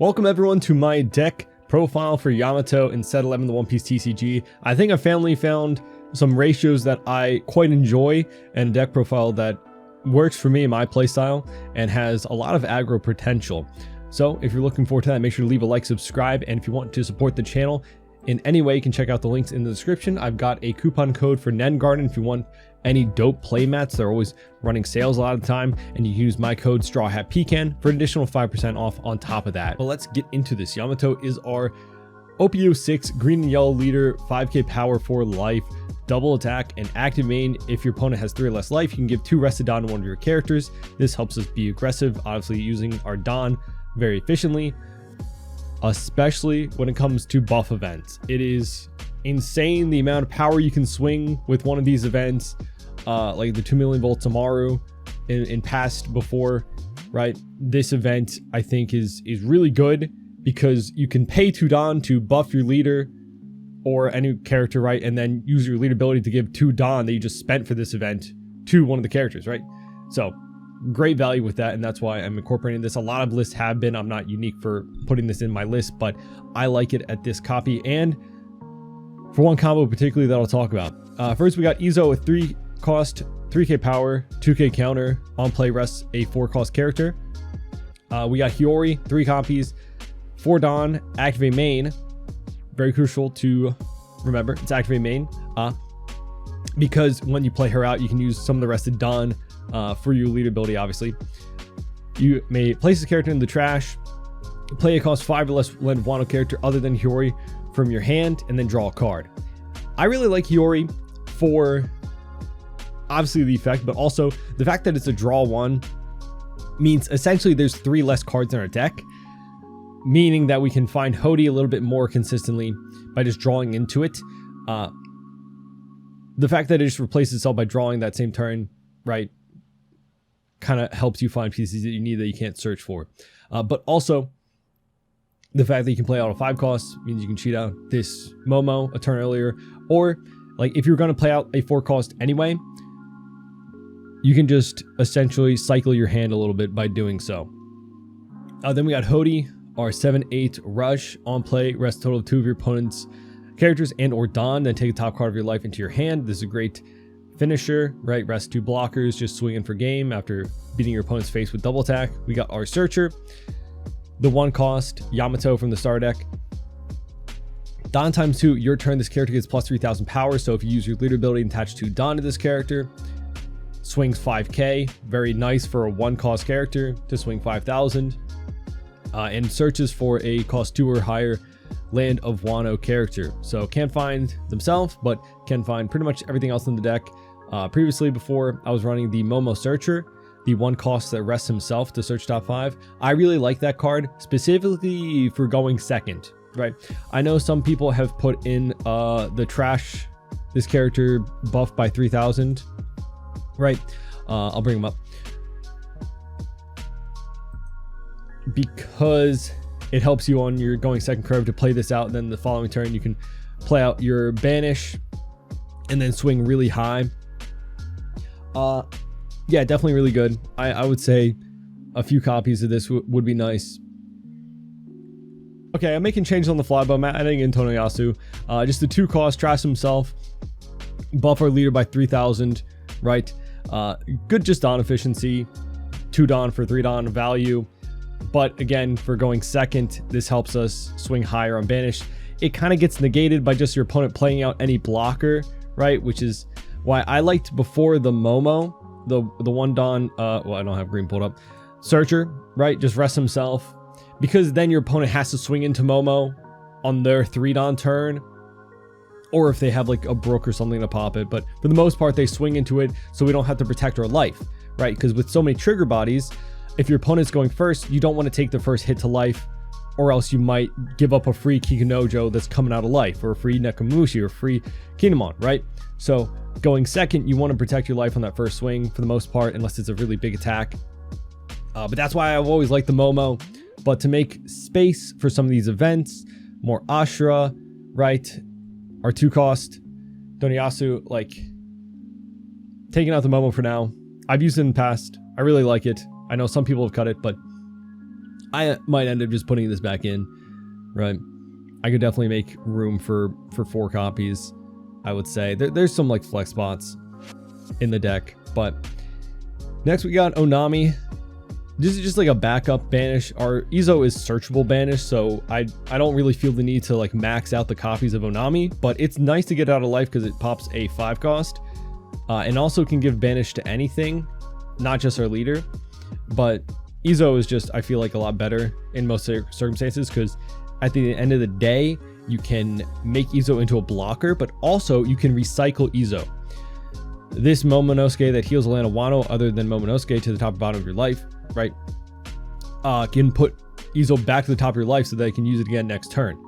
Welcome everyone to my deck profile for Yamato in set 11, the One Piece TCG. I think I finally found some ratios that I quite enjoy and a deck profile that works for me in my playstyle and has a lot of aggro potential. So if you're looking forward to that, make sure to leave a like, subscribe, and if you want to support the channel in any way, you can check out the links in the description. I've got a coupon code for Nen Garden if you want any dope playmats. They're always running sales a lot of the time, and you can use my code StrawHatPecan for an additional 5% off on top of that. Well, let's get into this. Yamato is our OP11 green and yellow leader, 5k power for life, double attack, and active main. If your opponent has 3 or less life, you can give 2 rested Don to one of your characters. This helps us be aggressive, obviously using our Don very efficiently, especially when it comes to buff events. It is insane the amount of power you can swing with one of these events, like the 2 million volt Tamaru in past before, right? This event I think is really good because you can pay 2 Don to buff your leader or any character, right? And then use your leader ability to give 2 Don that you just spent for this event to one of the characters, right? So great value with that, and that's why I'm incorporating this. A lot of lists have been. I'm not unique for putting this in my list, but I like it at this copy and for one combo particularly that I'll talk about. First, we got Izo with 3 cost, 3k power, 2k counter, on play rests a 4 cost character. We got Hiyori, 3 copies, 4 Don, activate main. Very crucial to remember, it's activate main, because when you play her out, you can use some of the rested Don for your lead ability. Obviously, you may place a character in the trash, play a cost 5 or less land Wano character other than Hiyori from your hand, and then draw a card. I really like Hiyori for obviously the effect, but also the fact that it's a draw 1 means essentially there's 3 less cards in our deck, meaning that we can find Hody a little bit more consistently by just drawing into it. The fact that it just replaces itself by drawing that same turn, right, kind of helps you find pieces that you need that you can't search for. But also the fact that you can play out a 5 cost means you can cheat out this Momo a turn earlier, or like if you're going to play out a 4 cost anyway, you can just essentially cycle your hand a little bit by doing so. Then we got Hody, our 7/8 rush, on play rest total of 2 of your opponent's characters and or Don, then take a top card of your life into your hand. This is a great finisher, right? Rest 2 blockers, just swinging for game after beating your opponent's face with double attack. We got our searcher, the 1 cost Yamato from the star deck. Don times 2, your turn, this character gets plus 3000 power. So if you use your leader ability and attach 2 Don to this character, swings 5k. Very nice for a 1 cost character to swing 5000. And searches for a cost 2 or higher land of Wano character. So can't find themselves, but can find pretty much everything else in the deck. Previously, before I was running the Momo Searcher, the 1 cost that rests himself to search top 5. I really like that card specifically for going second, right? I know some people have put in the trash, this character buffed by 3000, right? I'll bring him up because it helps you on your going second curve to play this out. And then the following turn, you can play out your banish and then swing really high. Yeah, definitely really good. I would say a few copies of this would be nice. Okay, I'm making changes on the fly, but I'm adding in Tonoyasu. Just the 2 cost, trash himself, buff our leader by 3000, right? Good just Don efficiency, 2 Don for 3 Don value. But again, for going second, this helps us swing higher on banish. It kind of gets negated by just your opponent playing out any blocker, right? Which is why I liked before the Momo, the 1 Don, well, I don't have green pulled up, searcher, right? Just rest himself, because then your opponent has to swing into Momo on their 3 Don turn, or if they have like a brook or something to pop it. But for the most part, they swing into it so we don't have to protect our life, right? Because with so many trigger bodies, if your opponent's going first, you don't want to take the first hit to life, or else you might give up a free Kikunojo that's coming out of life, or a free Nekomushi, or free Kinemon, right? So going second, you want to protect your life on that first swing for the most part, unless it's a really big attack. But that's why I've always liked the Momo. But to make space for some of these events, more Ashura, right? Our 2 cost Tonoyasu, like taking out the Momo for now. I've used it in the past. I really like it. I know some people have cut it, but I might end up just putting this back in, right? I could definitely make room for 4 copies, I would say. There's some like flex spots in the deck, but next we got Onami. This is just like a backup banish. Our Izo is searchable banish, so I don't really feel the need to like max out the copies of Onami, but it's nice to get out of life because it pops a 5 cost, and also can give banish to anything, not just our leader. But Izo is just, I feel like, a lot better in most circumstances, because at the end of the day, you can make Izo into a blocker, but also you can recycle Izo. This Momonosuke that heals a land of Wano other than Momonosuke to the top or bottom of your life, right? Can put Izo back to the top of your life so that you can use it again next turn.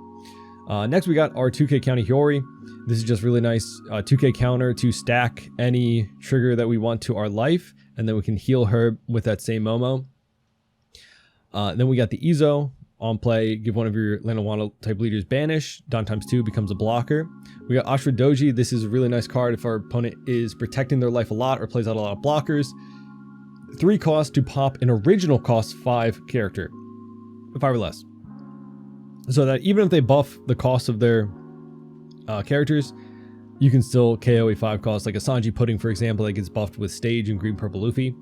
Next we got our 2k counter Hiyori. This is just really nice 2k counter to stack any trigger that we want to our life, and then we can heal her with that same Momo. Then we got the Izo. On play, give one of your Land of Wano type leaders banish. Don ×2 becomes a blocker. We got Ashura Doji. This is a really nice card if our opponent is protecting their life a lot or plays out a lot of blockers. 3 cost to pop an original cost 5 character, 5 or less. So that even if they buff the cost of their characters, you can still KO a 5 cost, like a Sanji Pudding, for example, that gets buffed with Stage and Green Purple Luffy.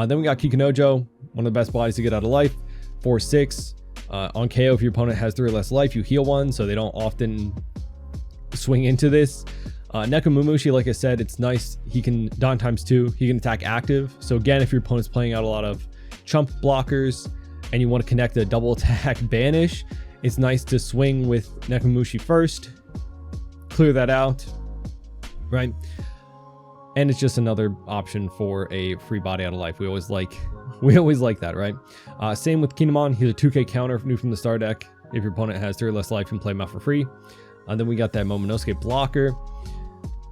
Then we got Kikunojo, one of the best bodies to get out of life, 4/6. On KO, if your opponent has 3 or less life, you heal 1, so they don't often swing into this. Nekomamushi, like I said, it's nice. He can Don ×2. He can attack active. So again, if your opponent's playing out a lot of chump blockers and you want to connect a double attack banish, it's nice to swing with Nekomamushi first, clear that out, right? And it's just another option for a free body out of life. We always like that, right? Same with Kinemon. He's a 2k counter new from the star deck. If your opponent has 3 or less life, you can play him out for free. And then we got that Momonosuke blocker.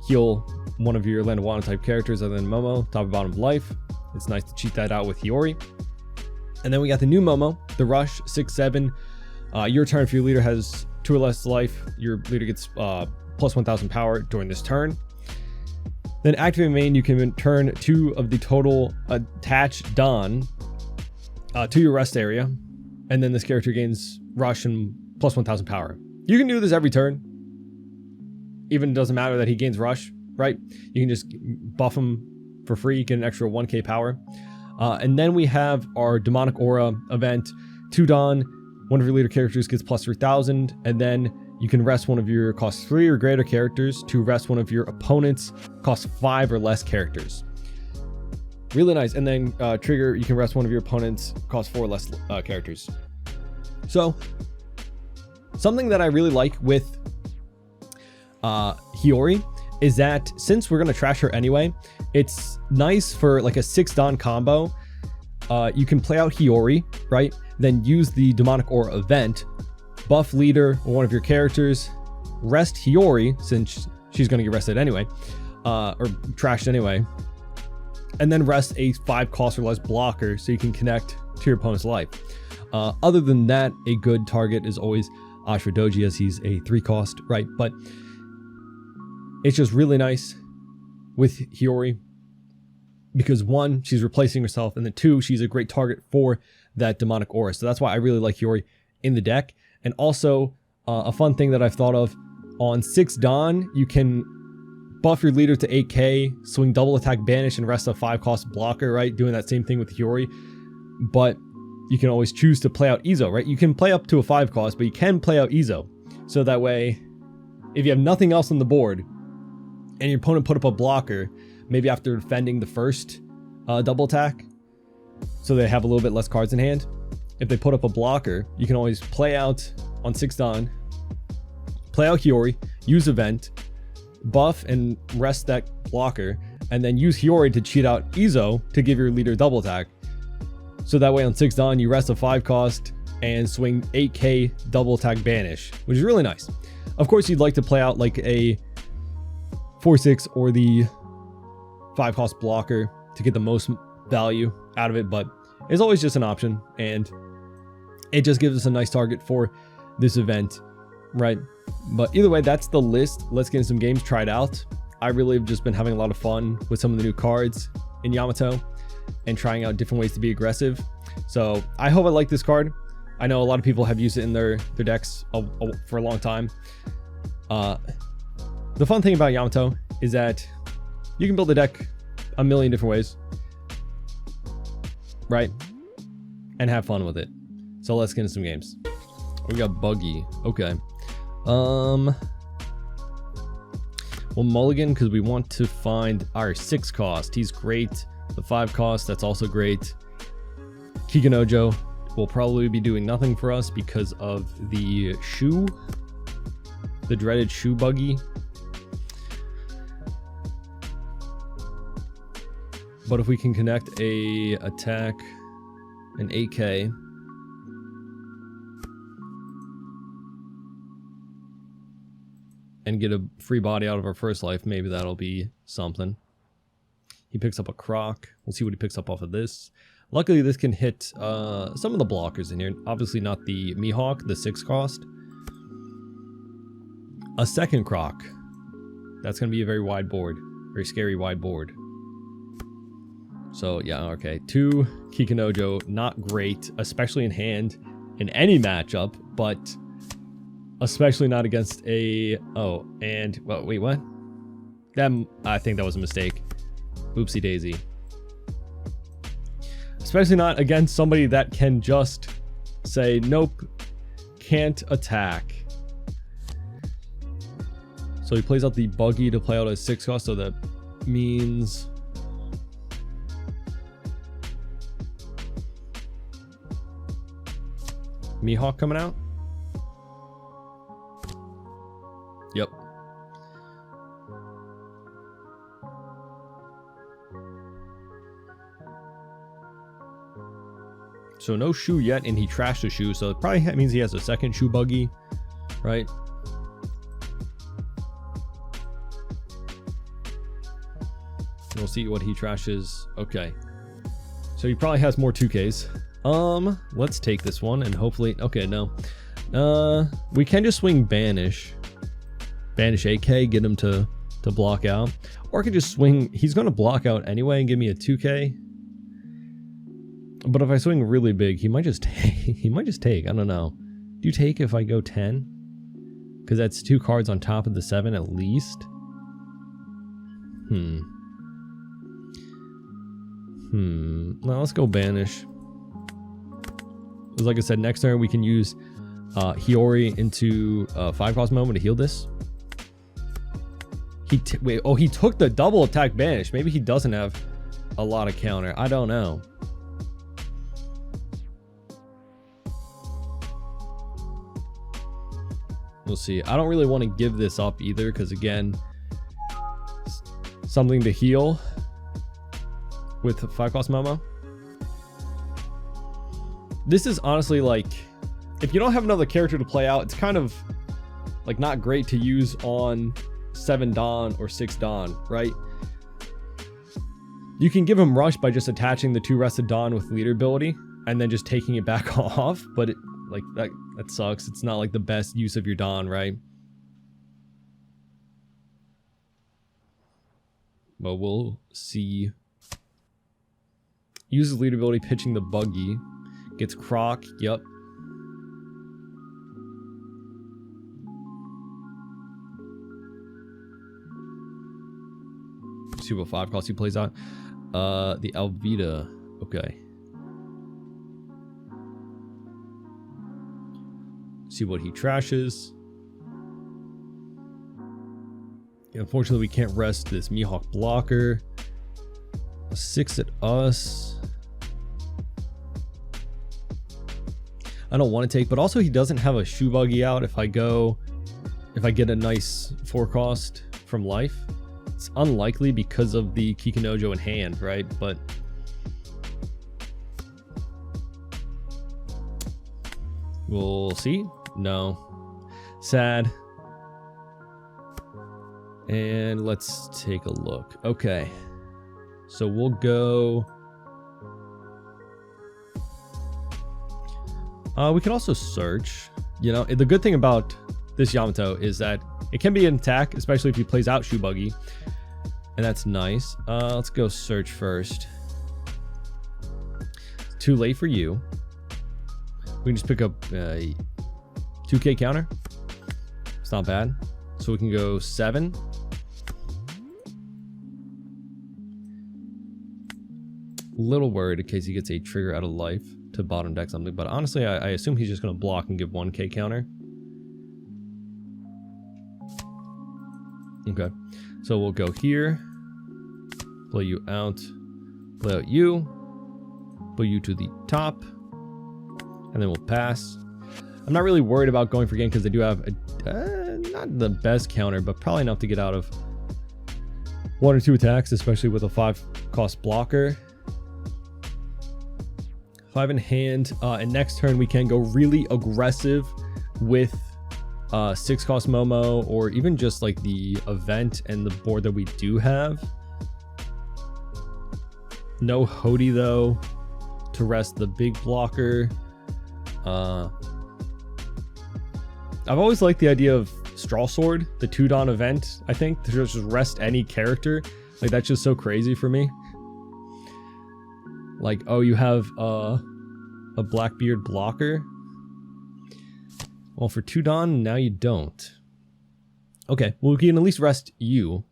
Heal one of your Land of Wano type characters other than Momo, top and bottom of life. It's nice to cheat that out with Hiyori. And then we got the new Momo, the Rush 6/7. Your turn, if your leader has 2 or less life, your leader gets plus 1000 power during this turn. Then activate main, you can return 2 of the total attached Don to your rest area, and then this character gains rush and plus 1000 power. You can do this every turn. Even it doesn't matter that he gains rush, right? You can just buff him for free, get an extra 1k power. And then we have our Demonic Aura event, 2 Don, one of your leader characters gets plus 3000, and then you can rest one of your cost 3 or greater characters to rest one of your opponent's cost 5 or less characters. Really nice. And then trigger, you can rest one of your opponent's cost 4 or less characters. So something that I really like with Hiyori is that since we're going to trash her anyway, it's nice for like a 6 Don combo. You can play out Hiyori, right? Then use the Demonic Aura event, buff leader or one of your characters, rest Hiyori since she's going to get rested anyway, or trashed anyway, and then rest a 5 cost or less blocker so you can connect to your opponent's life. Other than that, a good target is always Ashura Doji, as he's a 3 cost, right? But it's just really nice with Hiyori because 1, she's replacing herself, and then 2, she's a great target for that Demonic Aura. So that's why I really like Hiyori in the deck. And also, a fun thing that I've thought of, on 6 Don, you can buff your leader to 8k, swing double attack banish, and rest a 5 cost blocker, right? Doing that same thing with Hiyori. But you can always choose to play out Izo, right? You can play up to a 5 cost, but you can play out Izo. So that way, if you have nothing else on the board, and your opponent put up a blocker, maybe after defending the first double attack, so they have a little bit less cards in hand. If they put up a blocker, you can always play out on 6 Don, play out Hiyori, use event, buff and rest that blocker, and then use Hiyori to cheat out Izo to give your leader double attack. So that way on 6 Don, you rest a 5 cost and swing 8k double attack banish, which is really nice. Of course, you'd like to play out like a 4/6 or the 5 cost blocker to get the most value out of it, but it's always just an option, and it just gives us a nice target for this event, right? But either way, that's the list. Let's get some games tried out. I really have just been having a lot of fun with some of the new cards in Yamato and trying out different ways to be aggressive. So I hope I like this card. I know a lot of people have used it in their decks for a long time. The fun thing about Yamato is that you can build a deck a million different ways, right? And have fun with it. So let's get into some games. We got Buggy. Okay. We'll mulligan because we want to find our 6 cost. He's great. The 5 cost, that's also great. Kikinojo will probably be doing nothing for us because of the shoe. The dreaded shoe Buggy. But if we can connect a attack, an AK, and get a free body out of our first life, maybe that'll be something. He picks up a croc. We'll see what he picks up off of this. Luckily, this can hit some of the blockers in here. Obviously not the Mihawk, the 6 cost. A second croc. That's going to be a very wide board. Very scary wide board. So, yeah, okay. 2 Kikinojo, not great, especially in hand in any matchup, but especially not against a... Oh, and... Well, wait, what? I think that was a mistake. Oopsie daisy. Especially not against somebody that can just say, nope, can't attack. So he plays out the Buggy to play out a 6 cost, so that means... Mihawk coming out? Yep. So no shoe yet, and he trashed the shoe, so it probably means he has a second shoe Buggy, right? We'll see what he trashes. Okay. So he probably has more 2Ks. Let's take this one and hopefully... Okay, no. We can just swing Banish. Banish AK, get him to block out. Or I could just swing... He's going to block out anyway and give me a 2K. But if I swing really big, he might just take. He might just take. I don't know. Do you take if I go 10? Because that's 2 cards on top of the 7 at least. Now let's go Banish. Because like I said, next turn we can use Hiyori into 5 cost moment to heal this. He took the double attack Banish. Maybe he doesn't have a lot of counter. I don't know. We'll see. I don't really want to give this up either because again, something to heal with 5 cost Momo. This is honestly like, if you don't have another character to play out, it's kind of like not great to use on 7 Dawn or 6 Dawn, right? You can give him rush by just attaching the 2 rested Dawn with leader ability and then just taking it back off, but it, like that sucks. It's not like the best use of your Dawn, right? But we'll see. Uses leader ability, pitching the Buggy. Gets Croc, yep. See what 5 cost he plays out. The Alvida, okay. See what he trashes. Unfortunately, we can't rest this Mihawk blocker. A 6 at us. I don't want to take, but also he doesn't have a shoe Buggy out if I get a nice 4 cost from life. It's unlikely because of the Kikinojo in hand, right? But we'll see. No. Sad. And let's take a look. Okay. So we'll go... we can also search. You know, the good thing about this Yamato is that it can be an attack, especially if he plays out Shoe Buggy. And that's nice. Let's go search first. It's too late for you. We can just pick up a 2k counter. It's not bad. So we can go 7. Little worried in case he gets a trigger out of life to bottom deck something, but honestly I assume he's just going to block and give 1k counter. Okay, so we'll go here, play you out, play out you, put you to the top, and then we'll pass. I'm not really worried about going for game because they do have a, not the best counter, but probably enough to get out of 1 or 2 attacks, especially with a 5-cost blocker. 5 in hand, and next turn we can go really aggressive with 6-cost Momo, or even just like the event and the board that we do have. No Hody though to rest the big blocker. I've always liked the idea of Straw Sword, the 2-Don event. I think to just rest any character, like that's just so crazy for me. Like, oh, you have a Blackbeard blocker. Well, for 2-Don, now you don't. Okay, well, we can at least rest you.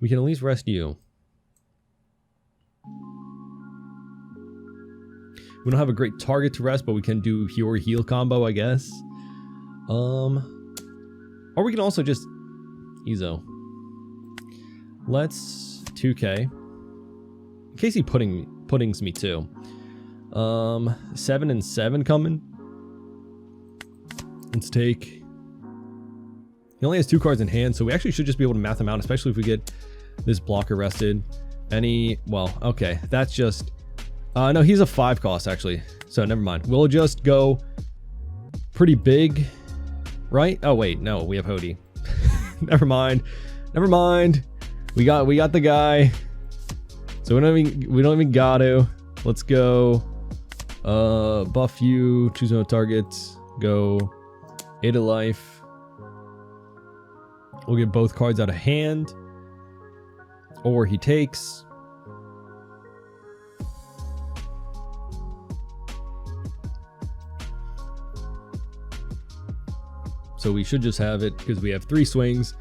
We can at least rest you. We don't have a great target to rest, but we can do Hero Heal combo, I guess. Or we can also just Ezo. Let's 2k. In case he puddings me too. 7 and 7 coming. Let's take. He only has 2 cards in hand, so we actually should just be able to math him out, especially if we get this blocker rested. Well, okay, that's just. No, he's a 5-cost actually, so never mind. We'll just go pretty big, right? Oh wait, no, we have Hody. Never mind. Never mind. We got the guy. So we don't even got to. Let's go. Buff you. Choose no targets. Go. 8 of life. We'll get both cards out of hand. Or he takes. So we should just have it because we have 3 swings.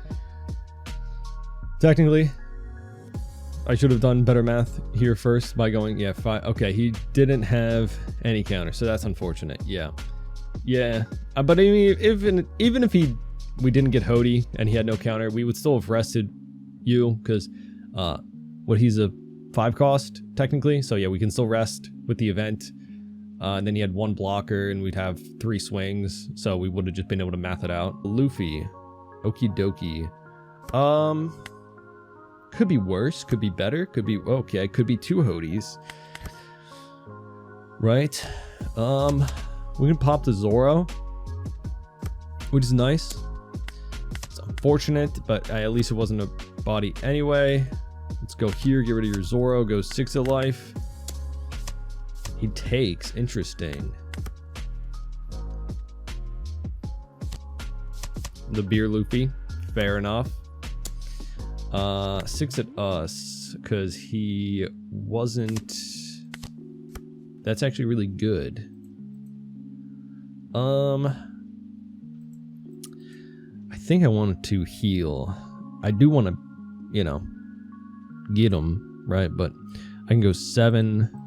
Technically, I should have done better math here first by going, yeah, 5. Okay, he didn't have any counter, so that's unfortunate. Yeah. Yeah. But I mean, even if we didn't get Hody and he had no counter, we would still have rested you because he's a 5-cost technically. So yeah, we can still rest with the event. And then he had 1 blocker and we'd have 3 swings. So we would have just been able to math it out. Luffy. Okie dokie. Could be worse. Could be better. Could be... Okay, could be 2 Hodys. Right. We can pop the Zoro. Which is nice. It's unfortunate, but at least it wasn't a body anyway. Let's go here. Get rid of your Zoro. Go 6 of life. He takes. Interesting. The beer Luffy. Fair enough. 6 at us. Because he wasn't... That's actually really good. I think I wanted to heal. I do want to, you know, get him, right? But I can go 7...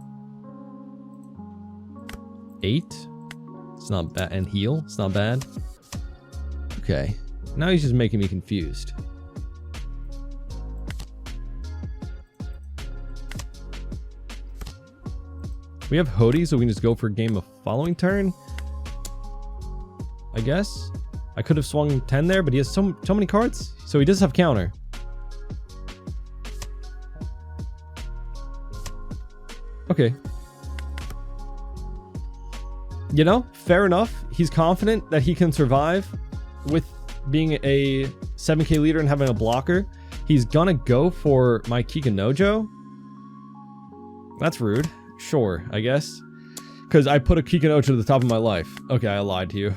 8. It's not bad. And heal. It's not bad. Okay. Now he's just making me confused. We have Hody, so we can just go for a game of following turn. I guess. I could have swung 10 there, but he has so many cards. So he does have counter. Okay. You know, fair enough. He's confident that he can survive with being a 7k leader and having a blocker. He's gonna go for my Kikanojo. That's rude. Sure, I guess. Because I put a Kikanojo to the top of my life. Okay, I lied to you.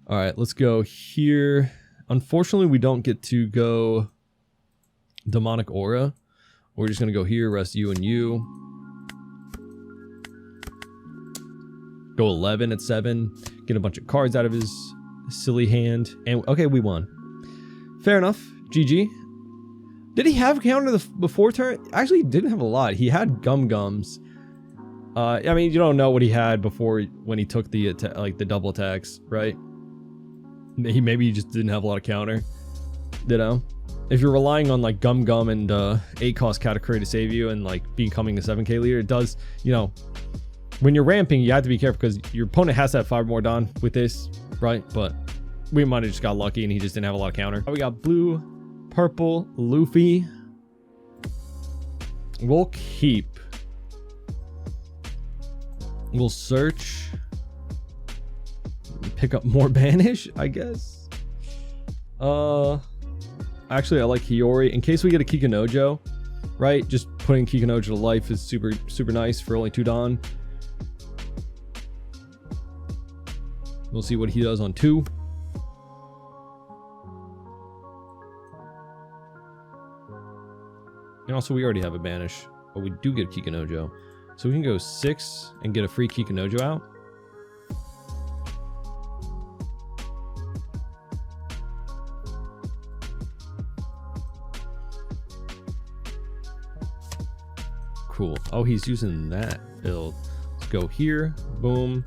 Alright, let's go here. Unfortunately, we don't get to go Demonic Aura. We're just gonna go here, rest you and you. Go 11 at 7. Get a bunch of cards out of his silly hand. And okay, we won. Fair enough. GG. Did he have a counter before turn? Actually, he didn't have a lot. He had gums. I mean, you don't know what he had before when he took the like the double attacks, right? Maybe he just didn't have a lot of counter. You know, if you're relying on like gum and 8-cost Katakuri to save you and like becoming a 7k leader, it does. You know, when you're ramping, you have to be careful because your opponent has to have 5 more Don with this, right? But we might have just got lucky and he just didn't have a lot of counter. We got blue, purple, Luffy. We'll keep. We'll search. Pick up more banish, I guess. Actually, I like Hiyori. In case we get a Kikunojo, right? Just putting Kikunojo to life is super nice for only 2 Don. We'll see what he does on 2. And also, we already have a banish, but we do get Kikunojo. So we can go 6 and get a free Kikunojo out. Cool. Oh, he's using that build. Let's go here. Boom.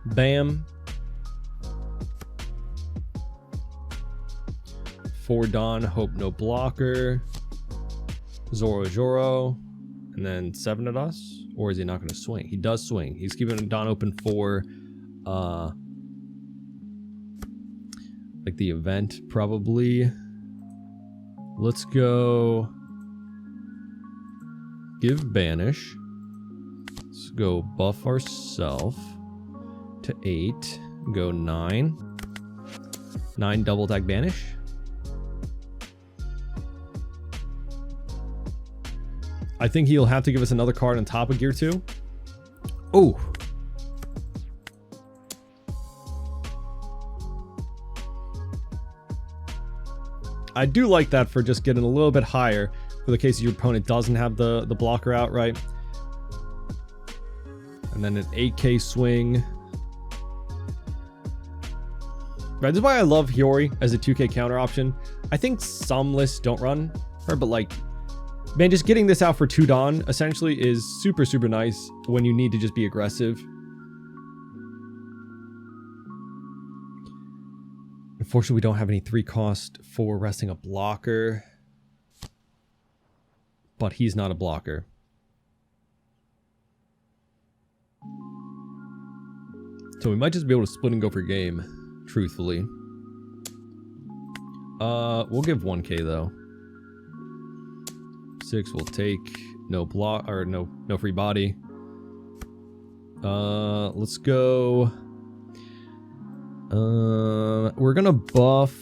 Bam. 4 Don. Hope no blocker. Zoro. And then 7 at us. Or is he not going to swing? He does swing. He's keeping Don open for like the event probably. Let's go give banish. Let's go buff ourselves to 8. Go 9. 9 double attack banish. I think he'll have to give us another card on top of Gear 2. Oh. I do like that for just getting a little bit higher for the case your opponent doesn't have the blocker out, right? And then an 8k swing. Right, this is why I love Hiyori as a 2k counter option. I think some lists don't run her, but like, man, just getting this out for 2 Don essentially is super nice when you need to just be aggressive. Unfortunately, we don't have any 3-cost for resting a blocker. But he's not a blocker. So we might just be able to split and go for game, truthfully. We'll give 1k though. 6 will take no block or no free body. Let's go. We're gonna buff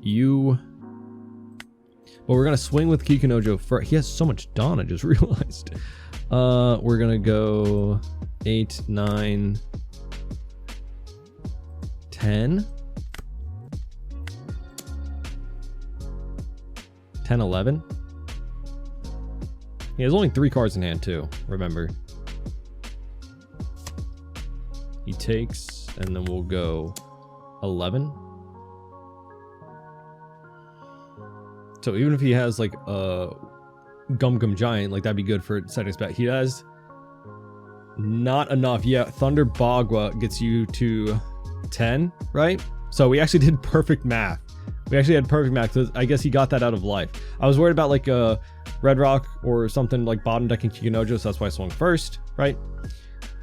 you, but we're gonna swing with Kikunojo first. He has so much Dawn, I just realized. We're gonna go 8, 9, 10. 10, 11. He has only 3 cards in hand too, remember. He takes, and then we'll go 11. So even if he has like a Gum Giant, like that'd be good for setting spec. He has not enough. Yeah, Thunder Bagua gets you to 10, right? So we actually did perfect math. We actually had perfect math, so I guess he got that out of life. I was worried about like a Red Rock or something like bottom decking Kikunojo, so that's why I swung first, right?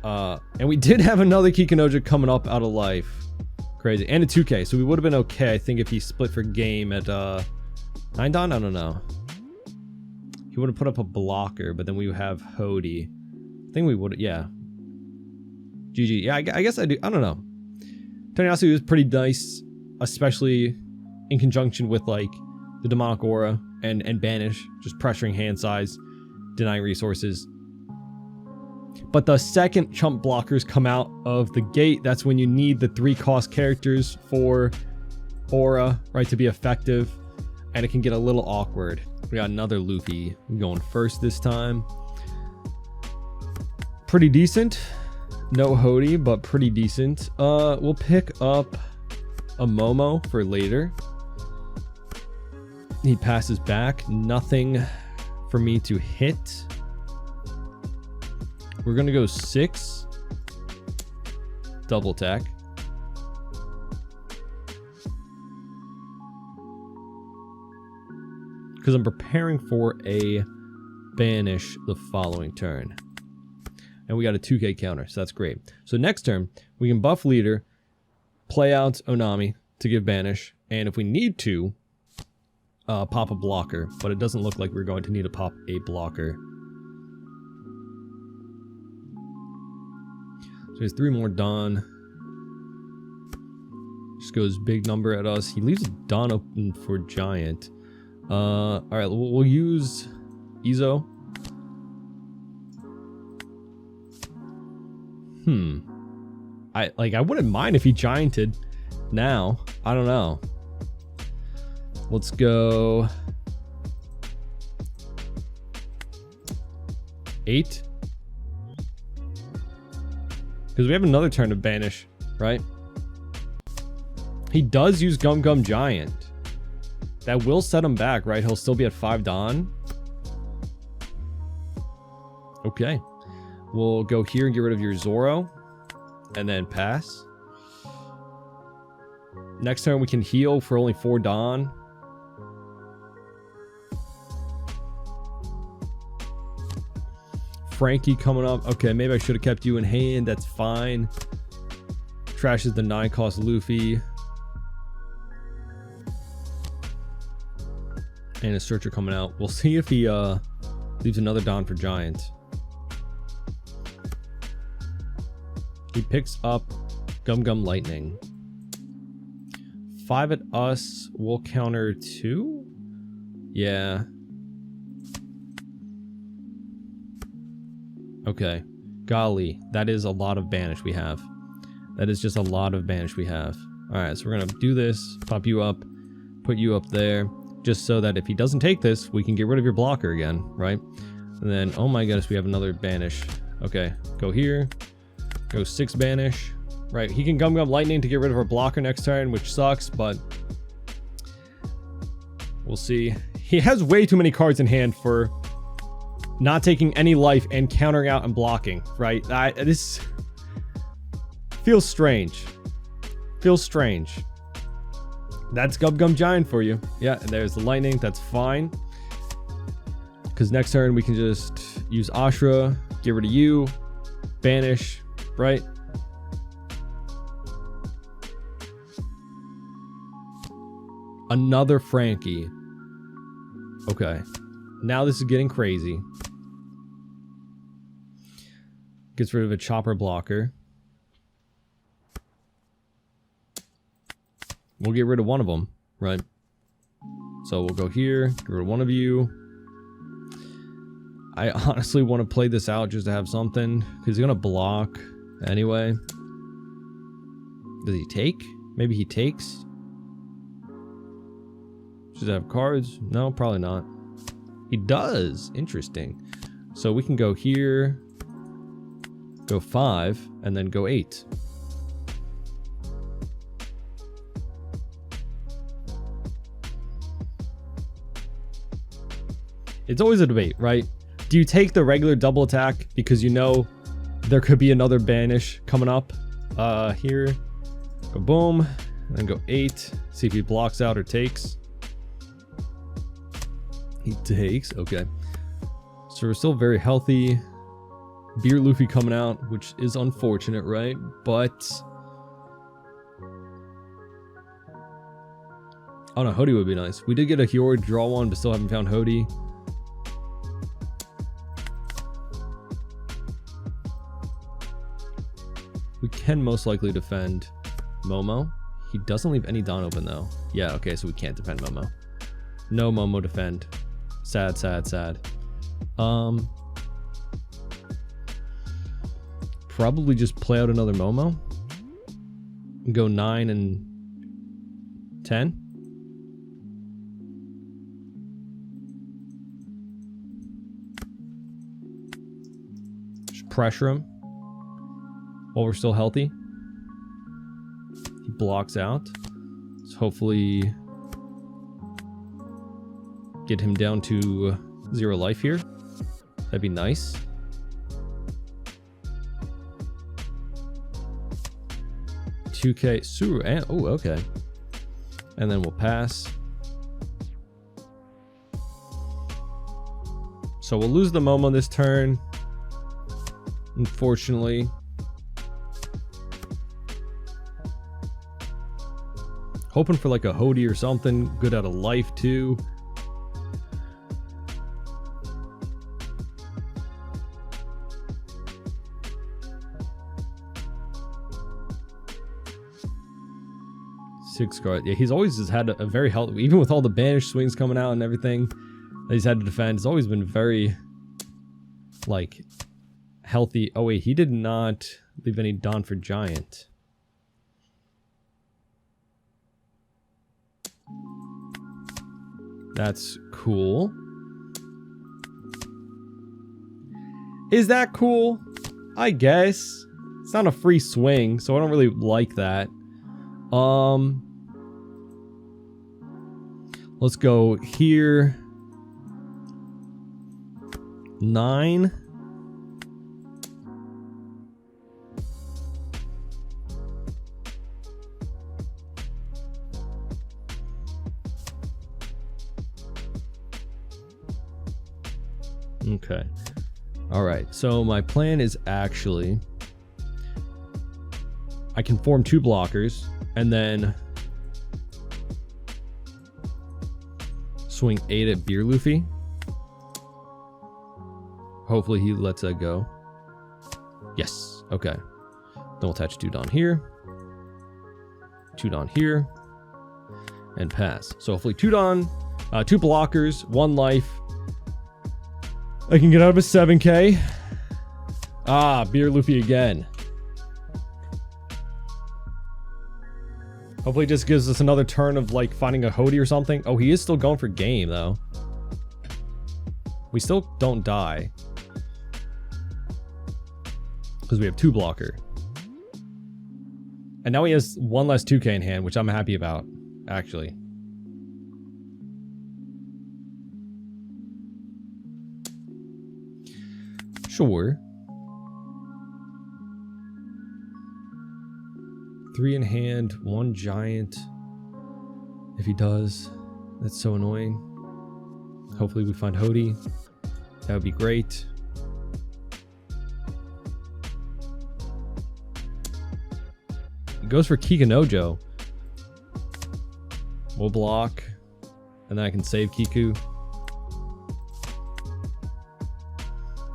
And we did have another Kikunojo coming up out of life. Crazy. And a 2k, so we would have been okay, I think, if he split for game at 9 Don? I don't know. He would have put up a blocker, but then we would have Hody. I think we would, yeah. GG. Yeah, I guess I do. I don't know. Tonyasuke was pretty nice, especially in conjunction with like the Demonic Aura and Banish, just pressuring hand size, denying resources. But the second chump blockers come out of the gate, that's when you need the 3-cost characters for Aura, right, to be effective. And it can get a little awkward. We got another Luffy going first this time. Pretty decent. No Hody, but pretty decent. We'll pick up a Momo for later. He passes back. Nothing for me to hit. We're gonna go 6. Double attack. Because I'm preparing for a banish the following turn. And we got a 2k counter, so that's great. So next turn, we can buff leader, play out Onami to give banish, and if we need to, pop a blocker, but it doesn't look like we're going to need to pop a blocker. So there's 3 more Dawn. Just goes big number at us. He leaves Dawn open for Giant. Alright, we'll use Izo. I wouldn't mind if he Gianted now. I don't know. Let's go 8. Because we have another turn to banish, right? He does use Gum Gum Giant. That will set him back, right? He'll still be at 5 Dawn. Okay. We'll go here and get rid of your Zoro. And then pass. Next turn we can heal for only 4 Dawn. Frankie coming up. Okay, maybe I should have kept you in hand. That's fine. Trashes the 9 cost Luffy. And a Searcher coming out. We'll see if he leaves another Dawn for Giant. He picks up Gum Gum Lightning. 5 at us. We'll counter 2? Yeah. Okay. Golly, that is a lot of banish we have. That is just a lot of banish we have. Alright, so we're gonna do this. Pop you up. Put you up there. Just so that if he doesn't take this, we can get rid of your blocker again, right? And then, oh my goodness, we have another banish. Okay, go here. Go 6 banish. Right, he can Gum Gum Lightning to get rid of our blocker next turn, which sucks, but we'll see. He has way too many cards in hand for not taking any life and countering out and blocking, right? This feels strange. Feels strange. That's Gum Gum Giant for you. Yeah, and there's the lightning. That's fine. Because next turn we can just use Ashra, get rid of you, banish, right? Another Frankie. Okay. Now this is getting crazy. Gets rid of a chopper blocker. We'll get rid of one of them, right? So we'll go here, get rid of one of you. I honestly want to play this out just to have something, because he's going to block anyway. Does he take? Maybe he takes? Does he have cards? No, probably not. He does. Interesting. So we can go here, go 5, and then go 8. It's always a debate, right? Do you take the regular double attack because you know there could be another banish coming up? Here, go boom, and then go 8. See if he blocks out or takes. He takes, okay. So we're still very healthy. Beer Luffy coming out, which is unfortunate, right? But oh no, Hody would be nice. We did get a Hyord draw one, but still haven't found Hody. We can most likely defend Momo. He doesn't leave any Dawn open though. Yeah, okay, so we can't defend Momo. No Momo defend. Sad, sad, sad. Probably just play out another Momo. Go 9 and 10. Just pressure him. while we're still healthy. He blocks out. Let's hopefully get him down to 0 life here. That'd be nice. $2K Suru and oh, okay. And then we'll pass. So we'll lose the Momo this turn, unfortunately. Hoping for like a Hody or something good out of life too. Six guard. Yeah, he's always just had a very healthy, even with all the banished swings coming out and everything that he's had to defend. It's always been very, like, healthy. Oh wait, he did not leave any Dawn for Giant. That's cool. Is that cool? I guess. It's not a free swing, so I don't really like that. Let's go here. 9. Okay. All right. So my plan is actually I can form 2 blockers and then swing 8 at Beer Luffy. Hopefully he lets that go. Yes. Okay. Then we'll attach 2 Dawn here. 2 Dawn here. And pass. So hopefully 2 Dawn, 2 blockers, 1 life. I can get out of a 7K. Ah, Beer Luffy again. Hopefully it just gives us another turn of like finding a Hody or something. Oh, he is still going for game though. We still don't die. Because we have 2 blocker. And now he has 1 less 2K in hand, which I'm happy about, actually. Sure. 3 in hand, 1 giant. If he does, that's so annoying. Hopefully we find Hody. That would be great. It goes for Kikunojo. We'll block, and then I can save Kiku.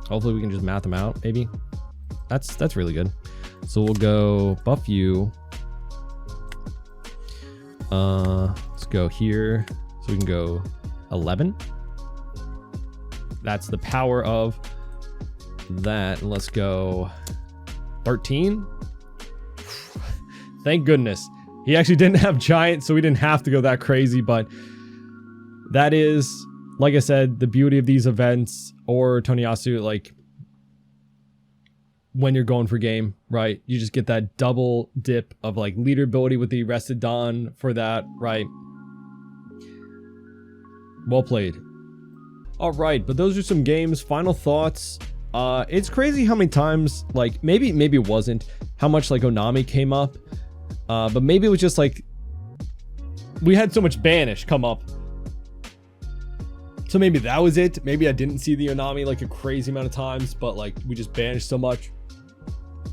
Hopefully we can just math them out, maybe. That's really good. So we'll go buff you. Let's go here. So we can go 11. That's the power of that. Let's go 13. Thank goodness. He actually didn't have giant, so we didn't have to go that crazy, but that is, like I said, the beauty of these events or Toniyasu, like when you're going for game, right? You just get that double dip of like leader ability with the rested Dawn for that, right? Well played. All right, but those are some games. Final thoughts. It's crazy how many times, like maybe it wasn't, how much like Onami came up. But maybe it was just like we had so much banish come up. So maybe that was it. Maybe I didn't see the Onami like a crazy amount of times, but like we just banished so much.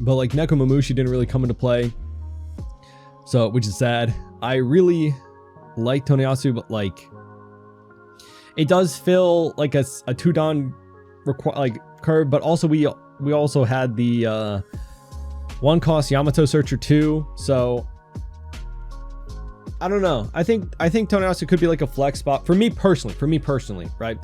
But like Nekomamushi didn't really come into play. So, which is sad. I really like Toniyasu, but like it does feel like a 2 Dawn curve, but also we also had the 1 cost Yamato Searcher 2, so I don't know. I think Toniyasu could be like a flex spot for me personally, right?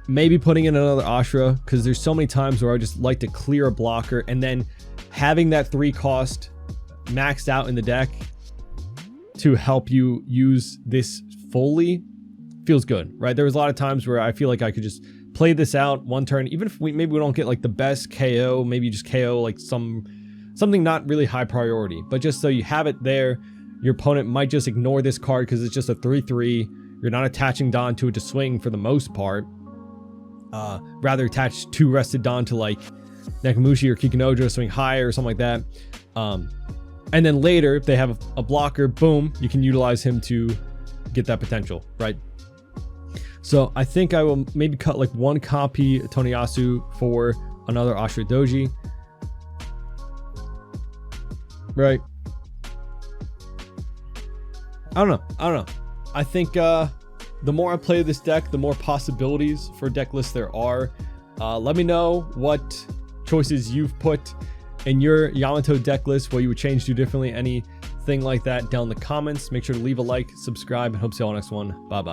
Maybe putting in another Ashura, because there's so many times where I just like to clear a blocker, and then having that 3 cost maxed out in the deck to help you use this fully feels good, right? There was a lot of times where I feel like I could just play this out one turn, even if maybe we don't get like the best KO, maybe you just KO like something not really high priority, but just so you have it there. Your opponent might just ignore this card because it's just a 3/3. You're not attaching Don to it to swing for the most part. Rather attach 2 rested Don to like Nekomushi or Kikunojo, swing high or something like that. And then later, if they have a blocker, boom, you can utilize him to get that potential, right? So I think I will maybe cut like 1 copy Toniyasu for another Ashura Doji. Right. I don't know. I think the more I play this deck, the more possibilities for deck lists there are. Let me know what choices you've put in your Yamato deck list, what you would change, do differently, anything like that down in the comments. Make sure to leave a like, subscribe, and hope to see you all next one. Bye bye.